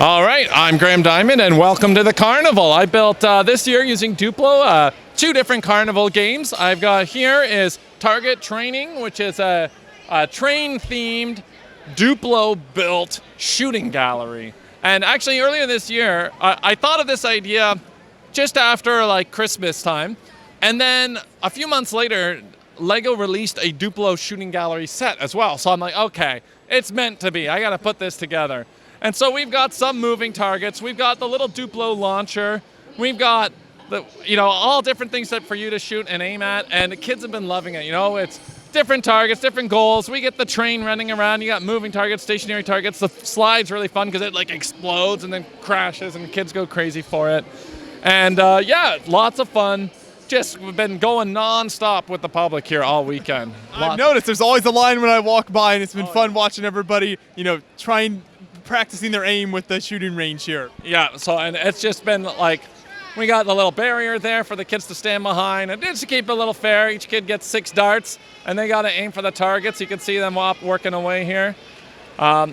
All right, I'm Graham Diamond, and welcome to the Carnival. I built this year using Duplo 2 different Carnival games. I've got here is Target Training, which is a train-themed Duplo-built shooting gallery. And actually, earlier this year, I thought of this idea just after like Christmas time, and then a few months later, Lego released a Duplo shooting gallery set as well. So I'm like, okay, it's meant to be. I got to put this together. And so we've got some moving targets. We've got the little Duplo launcher. We've got all different things for you to shoot and aim at. And the kids have been loving it. It's different targets, different goals. We get the train running around. You got moving targets, stationary targets. The slide's really fun because it like explodes and then crashes, and the kids go crazy for it. And yeah, lots of fun. Just been going non-stop with the public here all weekend. I've noticed there's always a line when I walk by, and it's been fun watching everybody, practicing their aim with the shooting range here. Yeah, and it's just been like, we got the little barrier there for the kids to stand behind, and just to keep it a little fair, each kid gets 6 darts, and they got to aim for the targets. You can see them working away here.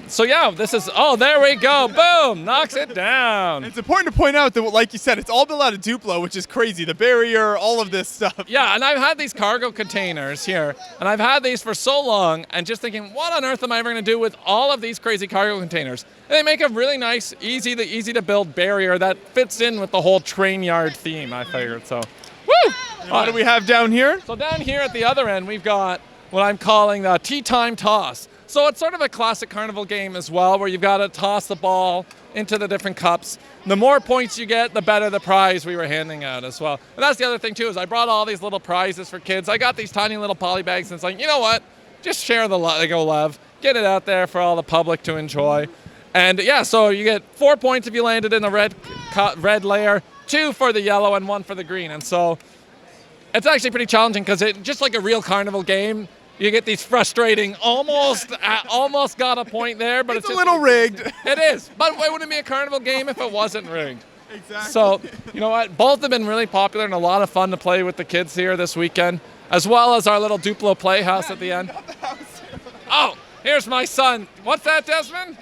So yeah, this is, there we go, boom, knocks it down. It's important to point out that, like you said, it's all built out of Duplo, which is crazy. The barrier, all of this stuff. Yeah, and I've had these cargo containers here, and I've had these for so long, and just thinking, what on earth am I ever going to do with all of these crazy cargo containers? And they make a really nice, easy to build barrier that fits in with the whole train yard theme, I figured, so. Woo! What do we have down here? So down here at the other end, we've got what I'm calling the Teatime toss. So it's sort of a classic Carnival game as well, where you've got to toss the ball into the different cups. The more points you get, the better the prize we were handing out as well. And that's the other thing too, is I brought all these little prizes for kids. I got these tiny little poly bags, and it's like, you know what? Just share the Lego love. Get it out there for all the public to enjoy. And yeah, so you get 4 points if you landed in the red layer, 2 for the yellow, and 1 for the green. And so it's actually pretty challenging because it just like a real Carnival game. You get these frustrating, almost got a point there, but it's a little rigged. It is, but it wouldn't be a Carnival game if it wasn't rigged. Exactly. So, you know what? Both have been really popular and a lot of fun to play with the kids here this weekend, as well as our little Duplo playhouse at the end. Oh, here's my son. What's that, Desmond?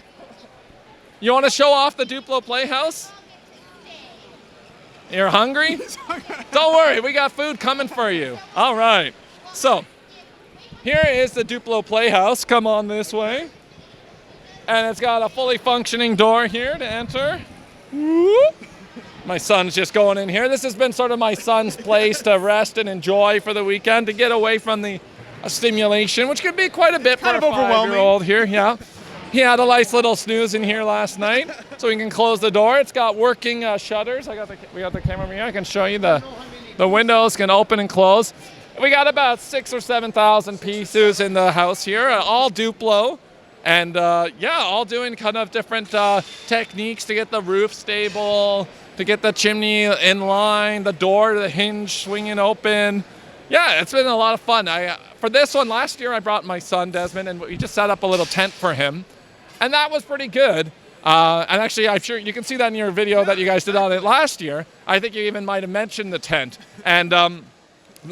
You want to show off the Duplo playhouse? You're hungry? Don't worry, we got food coming for you. All right. So, here is the Duplo Playhouse. Come on this way. And it's got a fully functioning door here to enter. Whoop. My son's just going in here. This has been sort of my son's place to rest and enjoy for the weekend, to get away from the stimulation, which could be quite a bit for a 5-year-old here. Yeah. He had a nice little snooze in here last night, so we can close the door. It's got working shutters. We got the camera over here. I can show you the windows can open and close. We got about 6,000 or 7,000 pieces in the house here, all Duplo, and all doing kind of different techniques to get the roof stable, to get the chimney in line, the door, the hinge swinging open. Yeah, it's been a lot of fun. For this one, last year I brought my son Desmond, and we just set up a little tent for him, and that was pretty good. And actually, I'm sure you can see that in your video that you guys did on it last year. I think you even might have mentioned the tent. And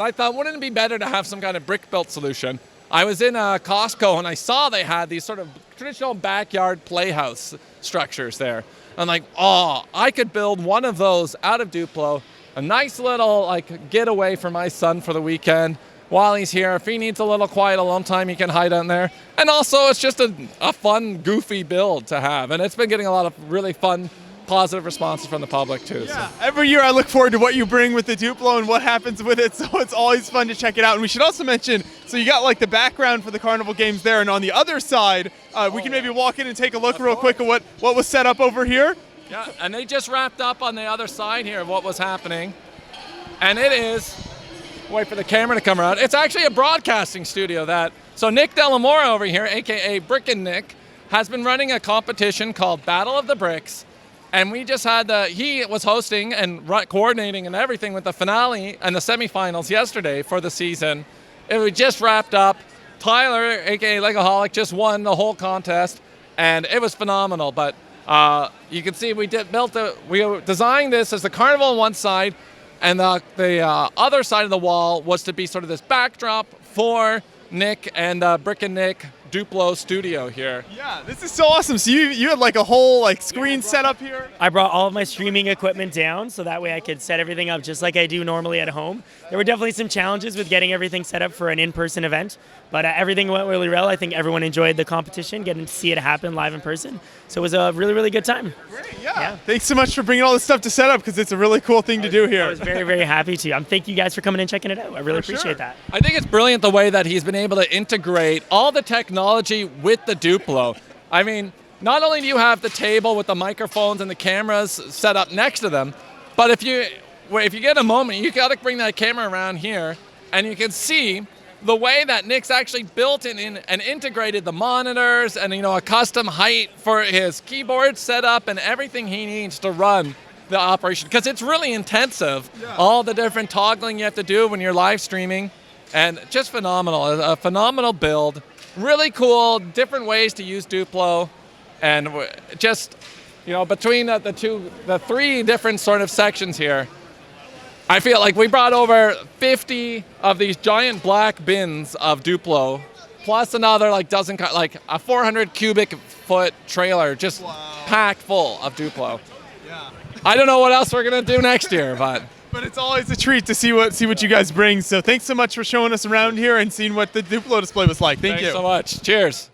I thought, wouldn't it be better to have some kind of brick-built solution? I was in Costco, and I saw they had these sort of traditional backyard playhouse structures there. I'm like, I could build one of those out of Duplo, a nice little getaway for my son for the weekend while he's here. If he needs a little quiet alone time, he can hide out there. And also, it's just a fun, goofy build to have. And it's been getting a lot of really fun, positive responses from the public too. Yeah, so. Every year I look forward to what you bring with the Duplo and what happens with it, so it's always fun to check it out. And we should also mention, so you got the background for the Carnival games there, and on the other side, we can maybe walk in and take a look real quick at what was set up over here. Yeah, and they just wrapped up on the other side here of what was happening. And it is, wait for the camera to come around, it's actually a broadcasting studio so Nick Delamora over here, aka Brick and Nick, has been running a competition called Battle of the Bricks. And we just had he was hosting and coordinating and everything with the finale and the semifinals yesterday for the season. We just wrapped up. Tyler, aka Legoholic, just won the whole contest, and it was phenomenal. But you can see we designed this as the Carnival on one side, and the other side of the wall was to be sort of this backdrop for Nick and Brick and Nick Duplo studio here. Yeah, this is so awesome. So you had like a whole like screen set up here? I brought all of my streaming equipment down so that way I could set everything up just like I do normally at home. There were definitely some challenges with getting everything set up for an in-person event, but everything went really well. I think everyone enjoyed the competition, getting to see it happen live in person. So it was a really, really good time. Great, yeah. Thanks so much for bringing all this stuff to set up because it's a really cool thing to do here. I was very, very happy to. Thank you guys for coming and checking it out. I really appreciate that. I think it's brilliant the way that he's been able to integrate all the technology with the Duplo. I mean, not only do you have the table with the microphones and the cameras set up next to them, but if you get a moment, you got to bring that camera around here, and you can see the way that Nick's actually built in and integrated the monitors and a custom height for his keyboard setup and everything he needs to run the operation, because it's really intensive. Yeah. All the different toggling you have to do when you're live streaming, and just phenomenal. A phenomenal build. Really cool, different ways to use Duplo, and just between the three different sort of sections here, I feel like we brought over 50 of these giant black bins of Duplo, plus another dozen, like a 400 cubic foot trailer just packed full of Duplo. Yeah. I don't know what else we're gonna do next year, but it's always a treat to see what you guys bring. So thanks so much for showing us around here and seeing what the Duplo display was like. Thank you so much. Cheers.